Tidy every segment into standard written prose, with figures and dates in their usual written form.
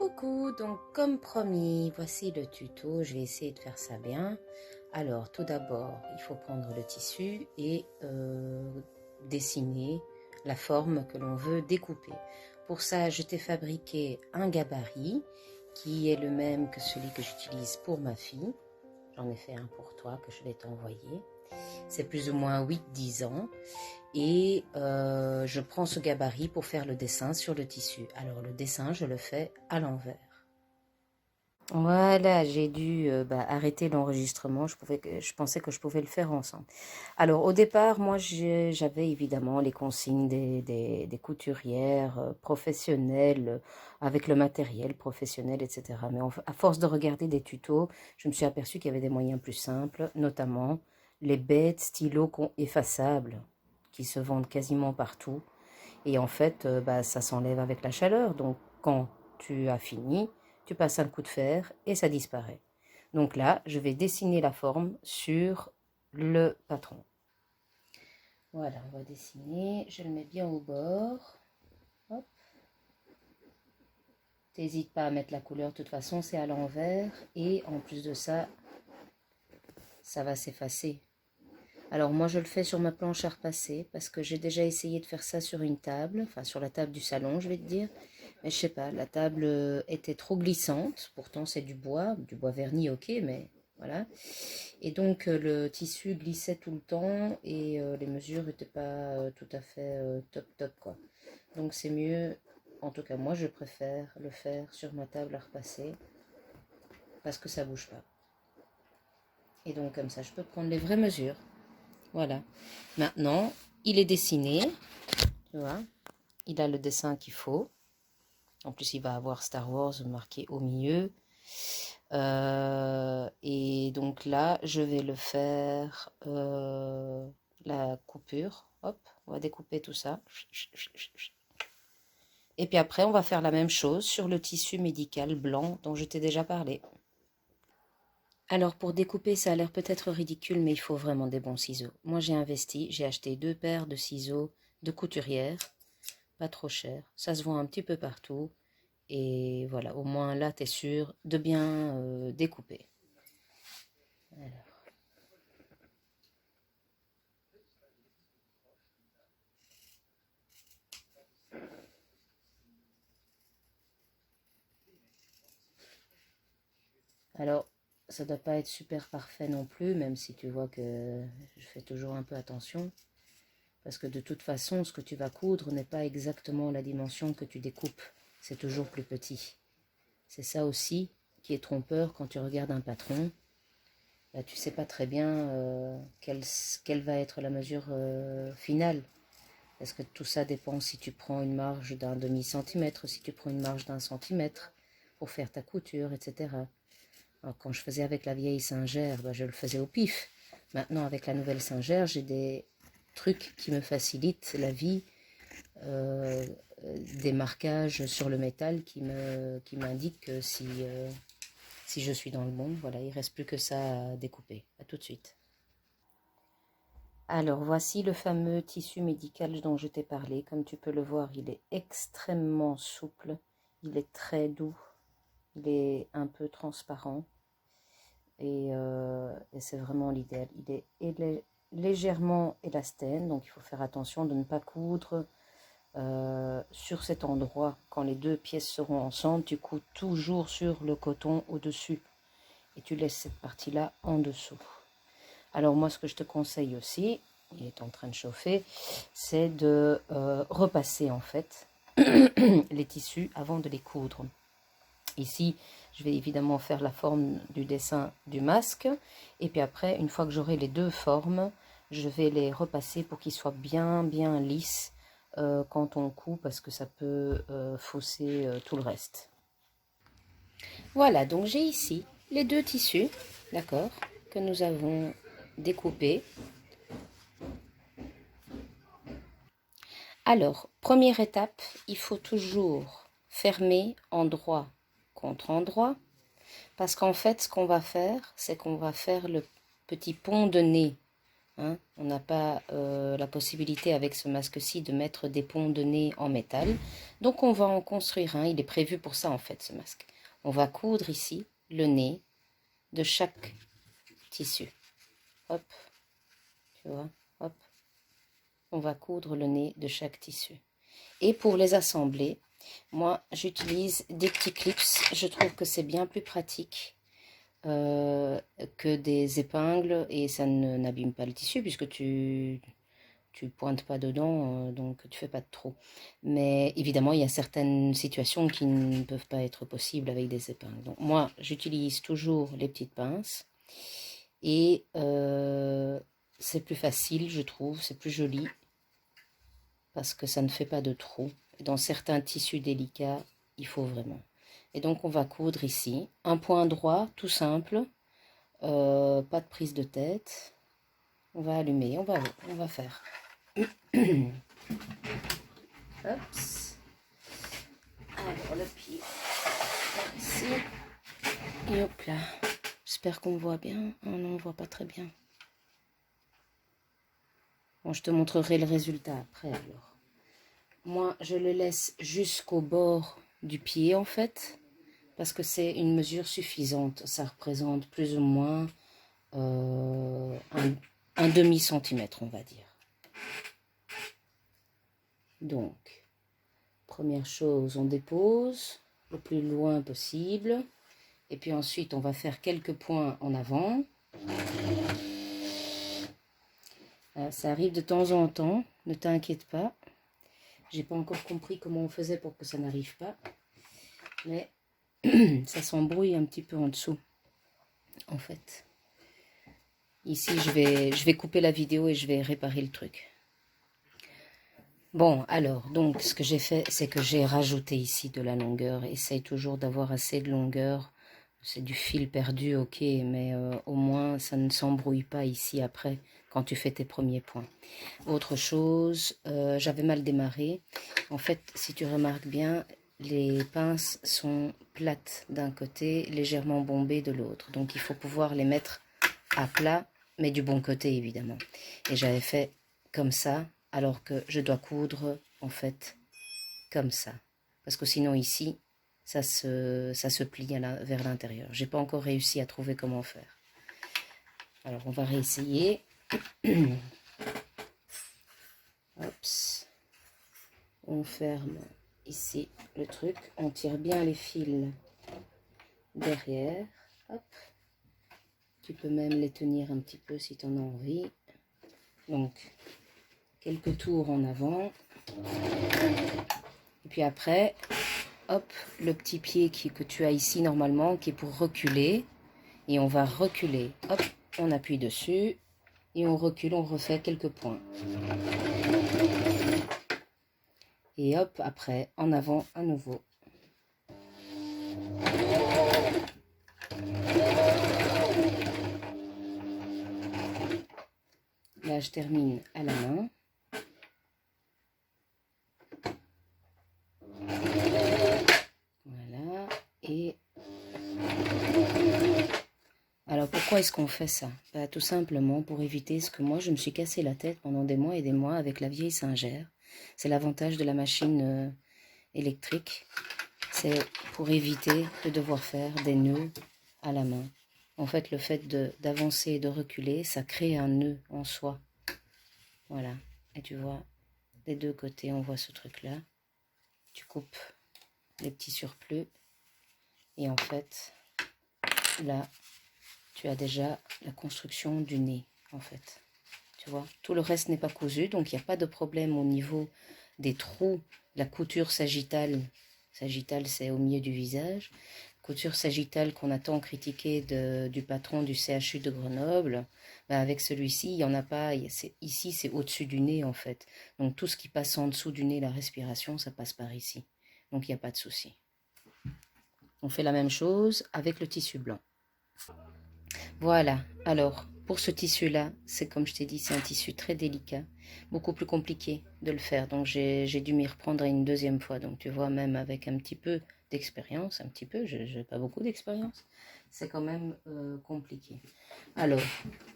Coucou, donc comme promis, voici le tuto, je vais essayer de faire ça bien. Alors tout d'abord, il faut prendre le tissu et dessiner la forme que l'on veut découper. Pour ça, je t'ai fabriqué un gabarit qui est le même que celui que j'utilise pour ma fille. J'en ai fait un pour toi que je vais t'envoyer. C'est plus ou moins 8-10 ans. Et je prends ce gabarit pour faire le dessin sur le tissu. Alors le dessin, je le fais à l'envers. Voilà, j'ai dû arrêter l'enregistrement. Je pensais que je pouvais le faire ensemble. Alors au départ, moi j'avais évidemment les consignes des couturières professionnelles avec le matériel professionnel, etc. Mais à force de regarder des tutos, je me suis aperçue qu'il y avait des moyens plus simples, notamment les bêtes stylos effaçables qui se vendent quasiment partout. Et en fait, ça s'enlève avec la chaleur. Donc quand tu as fini, tu passes un coup de fer et ça disparaît. Donc là, je vais dessiner la forme sur le patron. Voilà, on va dessiner. Je le mets bien au bord. Hop. T'hésites pas à mettre la couleur, de toute façon, c'est à l'envers. Et en plus de ça, ça va s'effacer. Alors moi, je le fais sur ma planche à repasser parce que j'ai déjà essayé de faire ça sur une table, enfin sur la table du salon, je vais te dire. Mais je sais pas, la table était trop glissante. Pourtant, c'est du bois verni, ok, mais voilà. Et donc, le tissu glissait tout le temps et les mesures n'étaient pas tout à fait top, quoi. Donc, c'est mieux, en tout cas, moi, je préfère le faire sur ma table à repasser parce que ça bouge pas. Et donc, comme ça, je peux prendre les vraies mesures. Voilà. Maintenant, il est dessiné, tu vois. Il a le dessin qu'il faut. En plus, il va avoir Star Wars marqué au milieu. Et donc là, je vais le faire la coupure. Hop, on va découper tout ça. Et puis après, on va faire la même chose sur le tissu médical blanc dont je t'ai déjà parlé. Alors pour découper, ça a l'air peut-être ridicule, mais il faut vraiment des bons ciseaux. Moi, j'ai investi, j'ai acheté 2 paires de ciseaux de couturière, pas trop cher. Ça se vend un petit peu partout. Et voilà, au moins là, tu es sûr de bien découper. Alors, ça ne doit pas être super parfait non plus, même si tu vois que je fais toujours un peu attention. Parce que de toute façon, ce que tu vas coudre n'est pas exactement la dimension que tu découpes. C'est toujours plus petit. C'est ça aussi qui est trompeur quand tu regardes un patron. Là, tu ne sais pas très bien quelle va être la mesure finale. Parce que tout ça dépend si tu prends une marge d'un demi-centimètre, si tu prends une marge d'un centimètre pour faire ta couture, etc. Alors, quand je faisais avec la vieille singère, je le faisais au pif. Maintenant, avec la nouvelle singère, j'ai des trucs qui me facilitent la vie, des marquages sur le métal qui m'indiquent que si je suis dans le bon. Voilà, il ne reste plus que ça à découper. À tout de suite. Alors, voici le fameux tissu médical dont je t'ai parlé. Comme tu peux le voir, il est extrêmement souple. Il est très doux. Il est un peu transparent. Et c'est vraiment l'idéal. Il est légèrement élastène, donc il faut faire attention de ne pas coudre sur cet endroit. Quand les deux pièces seront ensemble, tu couds toujours sur le coton au-dessus et tu laisses cette partie-là en dessous. Alors moi, ce que je te conseille aussi, il est en train de chauffer, c'est de repasser en fait les tissus avant de les coudre. Ici, je vais évidemment faire la forme du dessin du masque. Et puis après, une fois que j'aurai les deux formes, je vais les repasser pour qu'ils soient bien lisses quand on coud, parce que ça peut fausser tout le reste. Voilà, donc j'ai ici les deux tissus, d'accord, que nous avons découpés. Alors, première étape, il faut toujours fermer endroit contre endroit. Parce qu'en fait, ce qu'on va faire, c'est qu'on va faire le petit pont de nez Hein. On n'a pas la possibilité avec ce masque-ci de mettre des ponts de nez en métal. Donc on va en construire un. Il est prévu pour ça en fait ce masque. On va coudre ici le nez de chaque tissu. Hop, tu vois, hop. On va coudre le nez de chaque tissu. Et pour les assembler, moi j'utilise des petits clips. Je trouve que c'est bien plus pratique que des épingles et ça n'abîme pas le tissu puisque tu pointes pas dedans, donc tu fais pas de trou. Mais évidemment, il y a certaines situations qui ne peuvent pas être possibles avec des épingles. Donc moi, j'utilise toujours les petites pinces et c'est plus facile, je trouve, c'est plus joli parce que ça ne fait pas de trou. Dans certains tissus délicats, il faut vraiment. Et donc on va coudre ici un point droit, tout simple, pas de prise de tête. On va allumer, on va faire. Hops. Alors le pied ici. Et hop là. J'espère qu'on voit bien. Oh non, on voit pas très bien. Bon, je te montrerai le résultat après alors. Moi, je le laisse jusqu'au bord du pied en fait. Parce que c'est une mesure suffisante. Ça représente plus ou moins un demi-centimètre, on va dire. Donc, première chose, on dépose le plus loin possible. Et puis ensuite, on va faire quelques points en avant. Ça arrive de temps en temps, ne t'inquiète pas. J'ai pas encore compris comment on faisait pour que ça n'arrive pas. Mais ça s'embrouille un petit peu en dessous, en fait. Ici, je vais couper la vidéo et je vais réparer le truc. Bon, alors, donc, ce que j'ai fait, c'est que j'ai rajouté ici de la longueur. Essaye toujours d'avoir assez de longueur. C'est du fil perdu, ok, mais au moins, ça ne s'embrouille pas ici après, quand tu fais tes premiers points. Autre chose, j'avais mal démarré. En fait, si tu remarques bien, les pinces sont plates d'un côté, légèrement bombées de l'autre. Donc, il faut pouvoir les mettre à plat, mais du bon côté, évidemment. Et j'avais fait comme ça, alors que je dois coudre, en fait, comme ça. Parce que sinon, ici, ça se plie vers l'intérieur. J'ai pas encore réussi à trouver comment faire. Alors, on va réessayer. Hops. On ferme ici le truc. On tire bien les fils derrière. Hop. Tu peux même les tenir un petit peu si tu en as envie. Donc, quelques tours en avant. Et puis après, hop, le petit pied que tu as ici normalement, qui est pour reculer. Et on va reculer. Hop, on appuie dessus. Et on recule, on refait quelques points. Et hop, après, en avant à nouveau. Là, je termine à la main. Voilà. Et alors, pourquoi est-ce qu'on fait ça? Bah, tout simplement pour éviter ce que moi, je me suis cassé la tête pendant des mois et des mois avec la vieille Singer. C'est l'avantage de la machine électrique. C'est pour éviter de devoir faire des nœuds à la main. En fait, le fait d'avancer et de reculer, ça crée un nœud en soi. Voilà. Et tu vois, des deux côtés, on voit ce truc-là. Tu coupes les petits surplus. Et en fait, là, tu as déjà la construction du nez, en fait. Tu vois, tout le reste n'est pas cousu, donc il n'y a pas de problème au niveau des trous. La couture sagittale, sagittale c'est au milieu du visage, couture sagittale qu'on a tant critiqué du patron du CHU de Grenoble, ben avec celui-ci, il n'y en a pas, ici c'est au-dessus du nez en fait. Donc tout ce qui passe en dessous du nez, la respiration, ça passe par ici. Donc il n'y a pas de souci. On fait la même chose avec le tissu blanc. Voilà, alors pour ce tissu-là, c'est comme je t'ai dit, c'est un tissu très délicat, beaucoup plus compliqué de le faire. Donc j'ai dû m'y reprendre une deuxième fois. Donc tu vois, même avec un petit peu d'expérience, un petit peu, je n'ai pas beaucoup d'expérience, c'est quand même compliqué. Alors,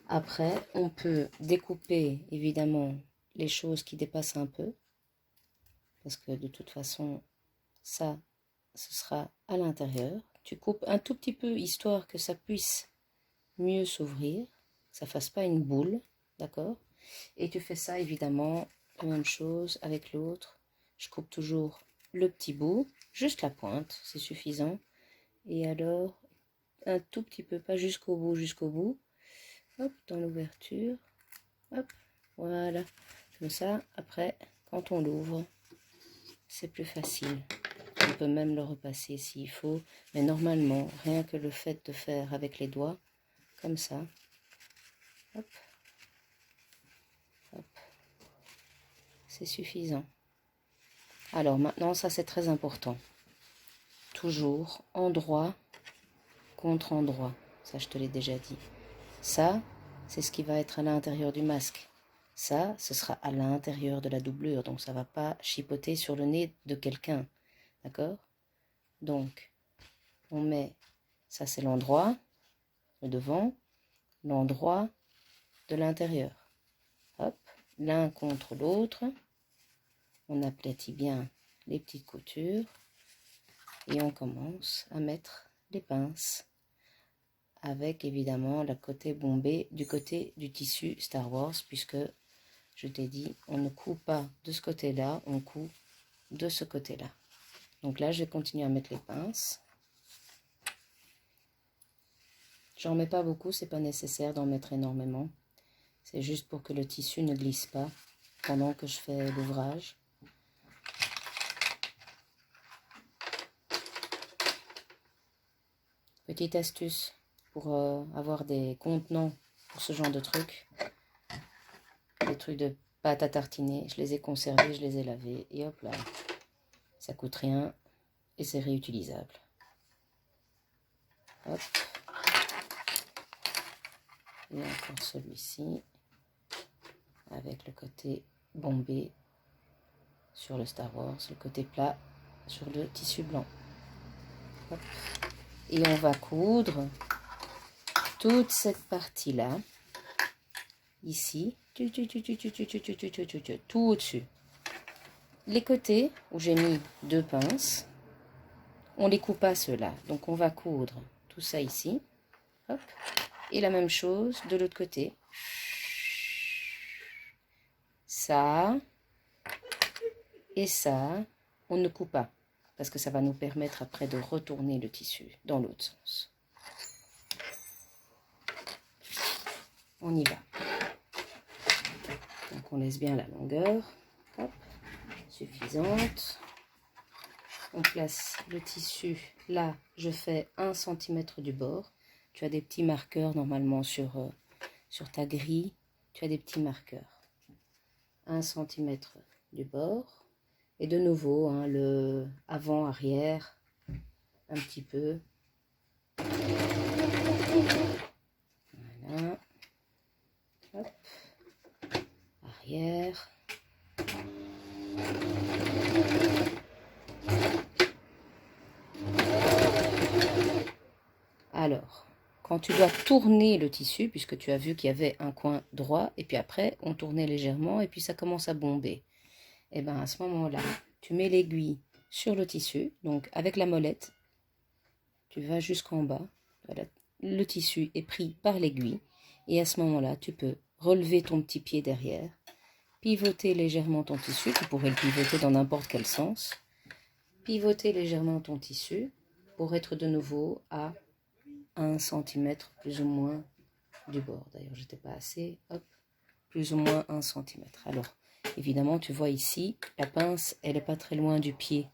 après, on peut découper évidemment les choses qui dépassent un peu, parce que de toute façon, ça, ce sera à l'intérieur. Tu coupes un tout petit peu, histoire que ça puisse mieux s'ouvrir, que ça fasse pas une boule, d'accord? Et tu fais ça évidemment, la même chose avec l'autre. Je coupe toujours le petit bout, juste la pointe, c'est suffisant. Et alors, un tout petit peu, pas jusqu'au bout, hop, dans l'ouverture, hop, voilà, comme ça. Après, quand on l'ouvre, c'est plus facile. On peut même le repasser s'il faut, mais normalement, rien que le fait de faire avec les doigts, comme ça, hop, hop, c'est suffisant. Alors maintenant, ça c'est très important. Toujours endroit contre endroit. Ça, je te l'ai déjà dit. Ça, c'est ce qui va être à l'intérieur du masque. Ça, ce sera à l'intérieur de la doublure. Donc, ça ne va pas chipoter sur le nez de quelqu'un. D'accord? Donc, on met... Ça, c'est l'endroit, le devant, l'endroit de l'intérieur. Hop, l'un contre l'autre. On aplatit bien les petites coutures. Et on commence à mettre les pinces avec évidemment le côté bombé du côté du tissu Star Wars, puisque je t'ai dit, on ne coupe pas de ce côté-là, on coupe de ce côté-là. Donc là, je vais continuer à mettre les pinces. J'en mets pas beaucoup, c'est pas nécessaire d'en mettre énormément. C'est juste pour que le tissu ne glisse pas pendant que je fais l'ouvrage. Petite astuce pour avoir des contenants pour ce genre de trucs. Les trucs de pâte à tartiner, je les ai conservés, je les ai lavés et hop là, ça coûte rien et c'est réutilisable. Hop. Et encore celui-ci avec le côté bombé sur le Star Wars, le côté plat sur le tissu blanc. Hop. Et on va coudre toute cette partie-là, ici, tout au-dessus. Les côtés où j'ai mis 2 pinces, on les coupe pas ceux-là. Donc on va coudre tout ça ici. Hop. Et la même chose de l'autre côté. Ça et ça, on ne coupe pas. Parce que ça va nous permettre après de retourner le tissu dans l'autre sens. On y va. Donc on laisse bien la longueur. Hop. Suffisante. On place le tissu. Là, je fais 1 cm du bord. Tu as des petits marqueurs normalement sur ta grille. Tu as des petits marqueurs. 1 cm du bord. Et de nouveau, hein, le avant-arrière, un petit peu. Voilà. Hop. Arrière. Alors, quand tu dois tourner le tissu, puisque tu as vu qu'il y avait un coin droit, et puis après, on tournait légèrement, et puis ça commence à bomber. Et bien à ce moment-là, tu mets l'aiguille sur le tissu, donc avec la molette, tu vas jusqu'en bas, voilà, le tissu est pris par l'aiguille, et à ce moment-là, tu peux relever ton petit pied derrière, pivoter légèrement ton tissu, tu pourrais le pivoter dans n'importe quel sens, pivoter légèrement ton tissu pour être de nouveau à 1 cm plus ou moins du bord. D'ailleurs, j'étais pas assez, hop, plus ou moins 1 cm. Alors, évidemment, tu vois ici, la pince, elle n'est pas très loin du pied.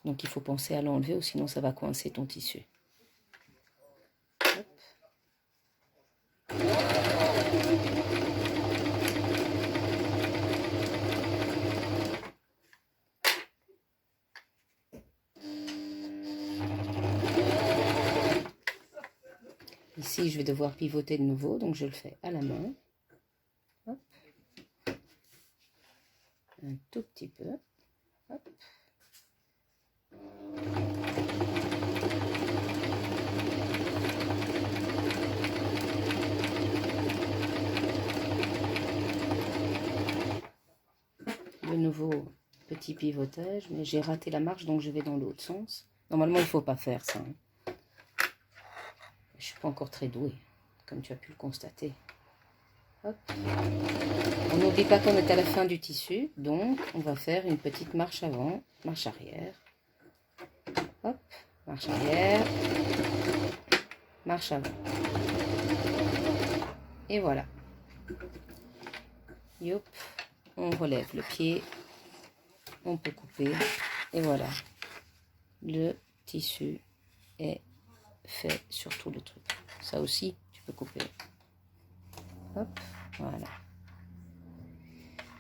Donc, il faut penser à l'enlever ou sinon ça va coincer ton tissu. Hop. ici, je vais devoir pivoter de nouveau, donc je le fais à la main. Hop. Un tout petit peu. Hop. De nouveau, petit pivotage, mais j'ai raté la marche, donc je vais dans l'autre sens. Normalement, il ne faut pas faire ça. Hein. Je ne suis pas encore très douée, comme tu as pu le constater. Hop. On n'oublie pas qu'on est à la fin du tissu, donc on va faire une petite marche avant, marche arrière. Hop, marche arrière, marche avant. Et voilà. Youp, on relève le pied, on peut couper, et voilà. Le tissu est fait sur tout le truc. Ça aussi, tu peux couper. Hop, voilà.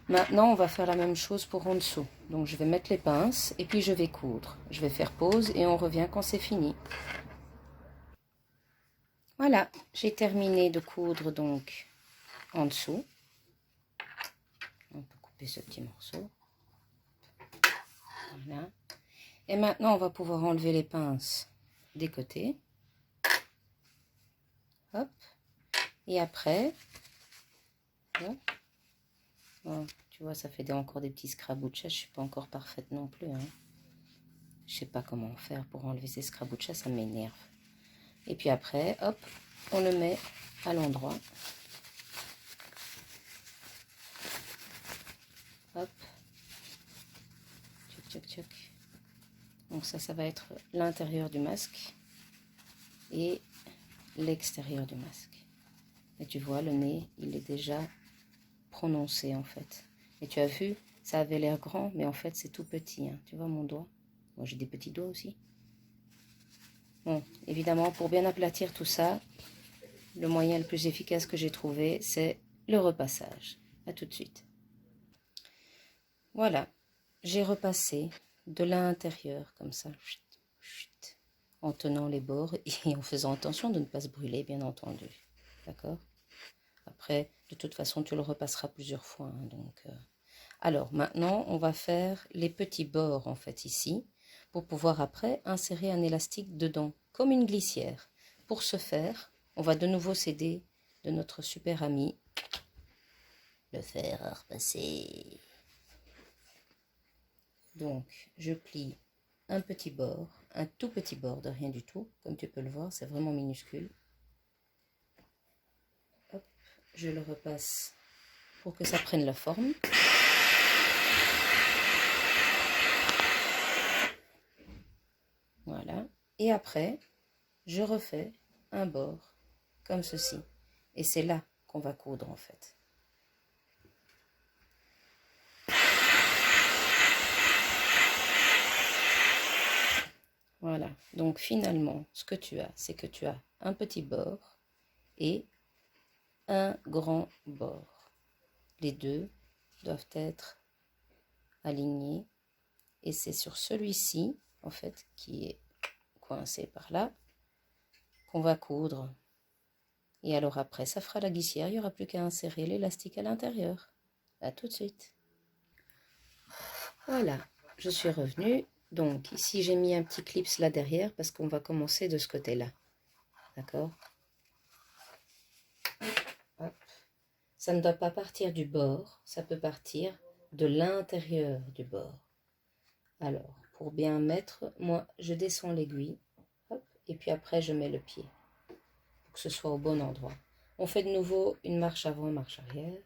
Maintenant, on va faire la même chose pour en dessous. Donc, je vais mettre les pinces et puis je vais coudre. Je vais faire pause et on revient quand c'est fini. Voilà, j'ai terminé de coudre donc en dessous. On peut couper ce petit morceau. Voilà. Et maintenant, on va pouvoir enlever les pinces des côtés. Hop. Et après, hop. Bon, tu vois, ça fait encore des petits scrabouchas. Je ne suis pas encore parfaite non plus. Hein. Je ne sais pas comment faire pour enlever ces scrabouchas, ça m'énerve. Et puis après, hop, on le met à l'endroit. Hop. Tchouk, tchouk, tchouk. Donc ça va être l'intérieur du masque et l'extérieur du masque. Et tu vois, le nez, il est déjà prononcé en fait. Et tu as vu, ça avait l'air grand, mais en fait c'est tout petit. Hein. Tu vois mon doigt? Moi j'ai des petits doigts aussi. Bon, évidemment, pour bien aplatir tout ça, le moyen le plus efficace que j'ai trouvé, c'est le repassage. À tout de suite. Voilà, j'ai repassé de l'intérieur comme ça, en tenant les bords et en faisant attention de ne pas se brûler, bien entendu. D'accord? Après, de toute façon, tu le repasseras plusieurs fois. Hein, donc, Alors, maintenant, on va faire les petits bords, en fait, ici, pour pouvoir après insérer un élastique dedans, comme une glissière. Pour ce faire, on va de nouveau s'aider de notre super ami, le fer à repasser. Donc, je plie un petit bord, un tout petit bord de rien du tout, comme tu peux le voir, c'est vraiment minuscule. Hop, je le repasse pour que ça prenne la forme. Voilà. Et après, je refais un bord comme ceci. Et c'est là qu'on va coudre en fait. Voilà. Donc finalement, ce que tu as, c'est que tu as un petit bord et un grand bord. Les deux doivent être alignés. Et c'est sur celui-ci, en fait, qui est coincé par là, qu'on va coudre. Et alors après, ça fera la glissière, il n'y aura plus qu'à insérer l'élastique à l'intérieur. À tout de suite. Voilà, je suis revenue. Donc ici, j'ai mis un petit clips là derrière parce qu'on va commencer de ce côté-là. D'accord? Ça ne doit pas partir du bord, ça peut partir de l'intérieur du bord. Alors, pour bien mettre, moi, je descends l'aiguille, et puis après, je mets le pied, pour que ce soit au bon endroit. On fait de nouveau une marche avant, marche arrière.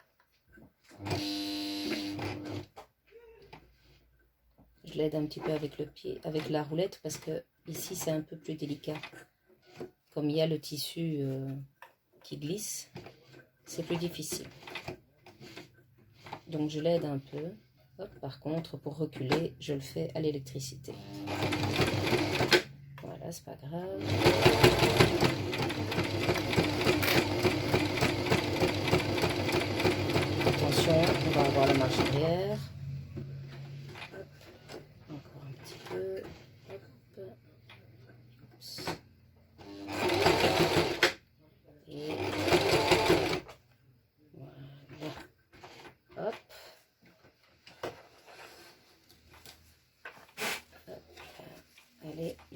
Je l'aide un petit peu avec le pied, avec la roulette, parce que ici, c'est un peu plus délicat. Comme il y a le tissu qui glisse, c'est plus difficile. Donc, je l'aide un peu. Hop, par contre, pour reculer, je le fais à l'électricité. Voilà, c'est pas grave. Attention, on va avoir la marche arrière. Hop, encore un petit peu. Hop.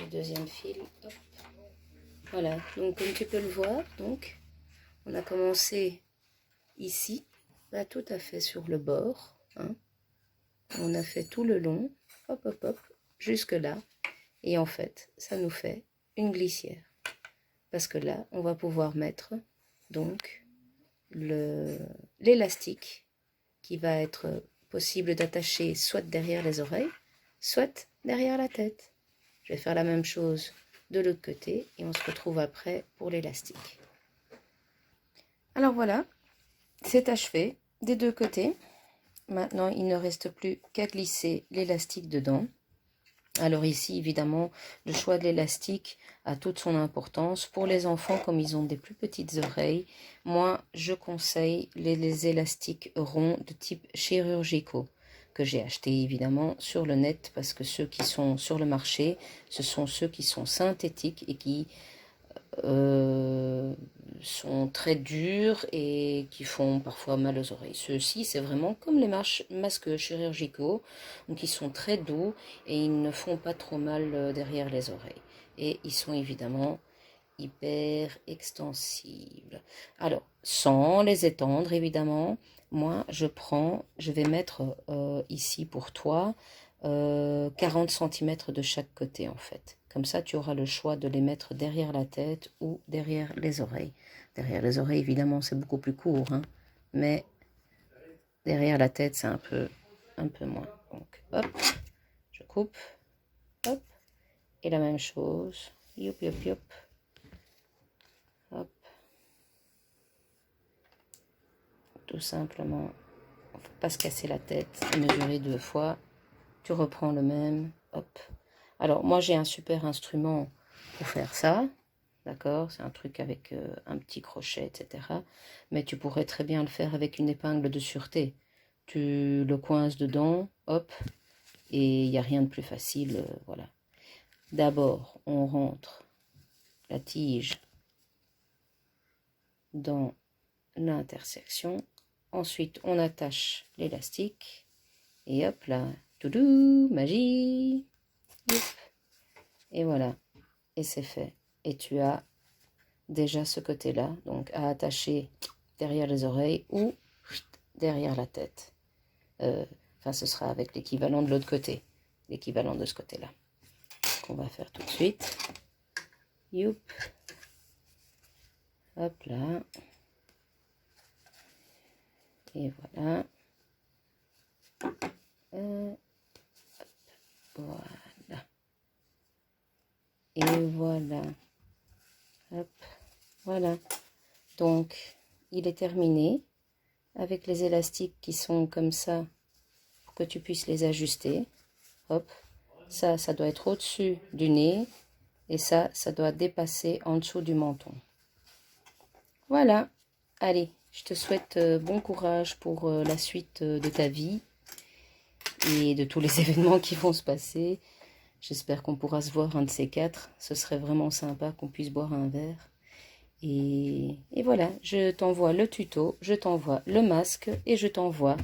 le deuxième fil. Hop. Voilà, donc comme tu peux le voir, donc on a commencé ici, pas tout à fait sur le bord, hein. On a fait tout le long, hop hop hop, jusque là, et en fait ça nous fait une glissière, parce que là on va pouvoir mettre donc l'élastique qui va être possible d'attacher soit derrière les oreilles, soit derrière la tête. Je vais faire la même chose de l'autre côté et on se retrouve après pour l'élastique. Alors voilà, c'est achevé des deux côtés. Maintenant, il ne reste plus qu'à glisser l'élastique dedans. Alors ici, évidemment, le choix de l'élastique a toute son importance. Pour les enfants, comme ils ont des plus petites oreilles, moi, je conseille les élastiques ronds de type chirurgicaux, que j'ai acheté évidemment sur le net, parce que ceux qui sont sur le marché, ce sont ceux qui sont synthétiques et qui sont très durs et qui font parfois mal aux oreilles. Ceux-ci, c'est vraiment comme les masques chirurgicaux, donc ils sont très doux et ils ne font pas trop mal derrière les oreilles. Et ils sont évidemment hyper extensibles. Alors, sans les étendre évidemment, moi je vais mettre ici pour toi 40 cm de chaque côté en fait. Comme ça, tu auras le choix de les mettre derrière la tête ou derrière les oreilles. Derrière les oreilles, évidemment, c'est beaucoup plus court, hein, mais derrière la tête, c'est un peu moins. Donc, hop, je coupe, hop, et la même chose, yop, yop, yop, hop, tout simplement, il ne faut pas se casser la tête, mesurer 2 fois, tu reprends le même, hop. Alors, moi, j'ai un super instrument pour faire ça, d'accord? C'est un truc avec un petit crochet, etc. Mais tu pourrais très bien le faire avec une épingle de sûreté. Tu le coinces dedans, hop, et il n'y a rien de plus facile, voilà. D'abord, on rentre la tige dans l'intersection. Ensuite, on attache l'élastique. Et hop là, toudou, magie. Yep. Et voilà, et c'est fait. Et tu as déjà ce côté-là, donc à attacher derrière les oreilles ou derrière la tête. Enfin, ce sera avec l'équivalent de l'autre côté, l'équivalent de ce côté-là, qu'on va faire tout de suite. Youp. Hop là. Et voilà. Hop. Voilà. Et voilà. Hop. Voilà. Donc, il est terminé avec les élastiques qui sont comme ça pour que tu puisses les ajuster. Hop. Ça doit être au-dessus du nez. Et ça doit dépasser en dessous du menton. Voilà. Allez, je te souhaite bon courage pour la suite de ta vie et de tous les événements qui vont se passer. J'espère qu'on pourra se voir un de ces 4. Ce serait vraiment sympa qu'on puisse boire un verre. Et voilà, je t'envoie le tuto, je t'envoie le masque et je t'envoie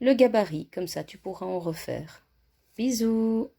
le gabarit. Comme ça, tu pourras en refaire. Bisous!